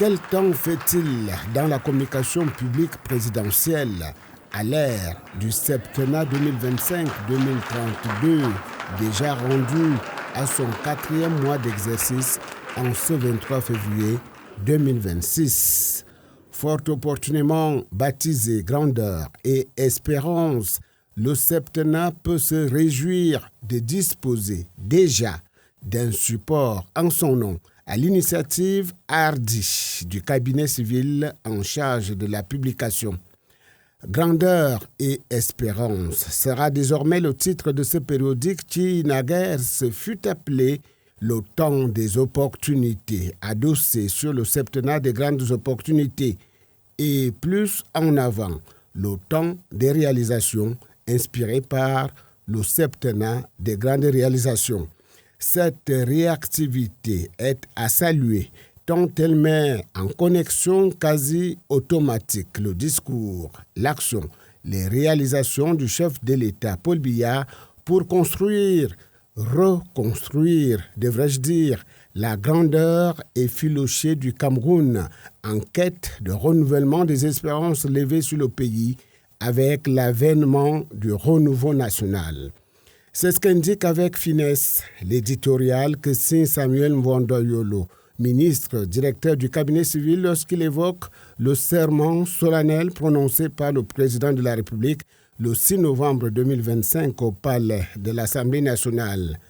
Quel temps fait-il dans la communication publique présidentielle à l'ère du septennat 2025-2032, déjà rendu à son 4e mois d'exercice en ce 23 février 2026? Fort opportunément baptisé Grandeur et Espérance, le septennat peut se réjouir de disposer déjà d'un support en son nom à l'initiative hardie du cabinet civil en charge de la publication. Grandeur et Espérance sera désormais le titre de ce périodique qui naguère se fut appelé le temps des opportunités, adossé sur le septennat des grandes opportunités, et plus en avant, le temps des réalisations, inspiré par le septennat des grandes réalisations. Cette réactivité est à saluer, tant elle met en connexion quasi automatique le discours, l'action, les réalisations du chef de l'État, Paul Biya, pour construire, reconstruire, devrais-je dire, la grandeur effilochée du Cameroun en quête de renouvellement des espérances levées sur le pays avec l'avènement du renouveau national. C'est ce qu'indique avec finesse l'éditorial que signe Samuel Mwandoyolo, ministre, directeur du cabinet civil, lorsqu'il évoque le serment solennel prononcé par le président de la République le 6 novembre 2025 au palais de l'Assemblée nationale.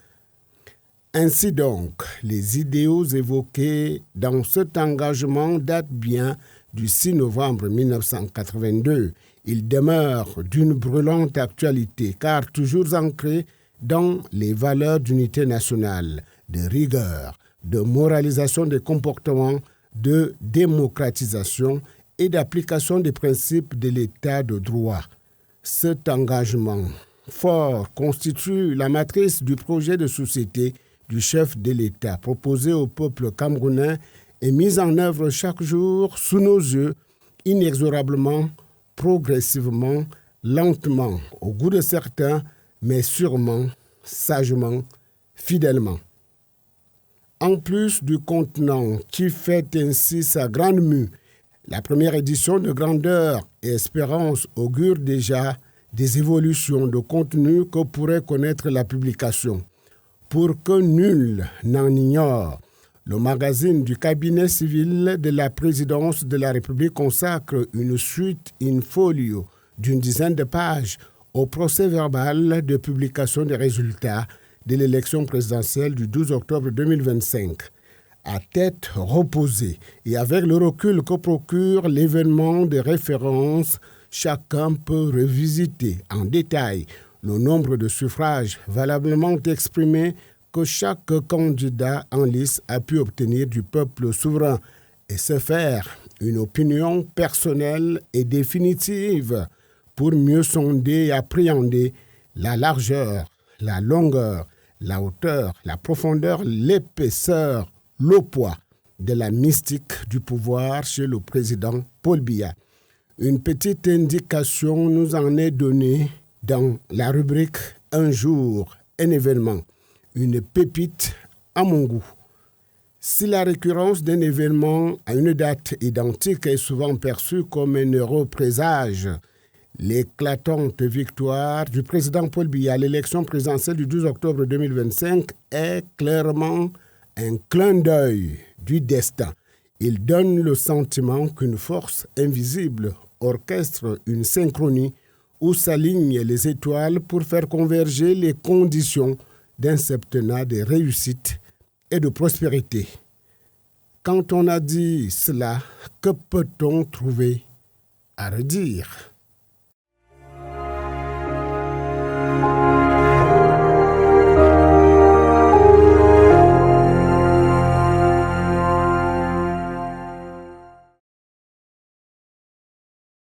Ainsi donc, les idéaux évoqués dans cet engagement datent bien du 6 novembre 1982. Ils demeurent d'une brûlante actualité, car toujours ancrés dans les valeurs d'unité nationale, de rigueur, de moralisation des comportements, de démocratisation et d'application des principes de l'état de droit. Cet engagement fort constitue la matrice du projet de société du chef de l'État proposé au peuple camerounais et mis en œuvre chaque jour sous nos yeux, inexorablement, progressivement, lentement, au goût de certains, mais sûrement, sagement, fidèlement. En plus du contenant qui fait ainsi sa grande mue, la première édition de Grandeur et Espérance augure déjà des évolutions de contenu que pourrait connaître la publication. Pour que nul n'en ignore, le magazine du cabinet civil de la présidence de la République consacre une suite in folio d'une dizaine de pages au procès-verbal de publication des résultats de l'élection présidentielle du 12 octobre 2025. À tête reposée et avec le recul que procure l'événement de référence, chacun peut revisiter en détail le nombre de suffrages valablement exprimés que chaque candidat en lice a pu obtenir du peuple souverain et se faire une opinion personnelle et définitive pour mieux sonder et appréhender la largeur, la longueur, la hauteur, la profondeur, l'épaisseur, le poids de la mystique du pouvoir chez le président Paul Biya. Une petite indication nous en est donnée dans la rubrique « Un jour, un événement », une pépite à mon goût. Si la récurrence d'un événement à une date identique est souvent perçue comme un heureux présage, l'éclatante victoire du président Paul Biya à l'élection présidentielle du 12 octobre 2025 est clairement un clin d'œil du destin. Il donne le sentiment qu'une force invisible orchestre une synchronie où s'alignent les étoiles pour faire converger les conditions d'un septennat de réussite et de prospérité. Quand on a dit cela, que peut-on trouver à redire ?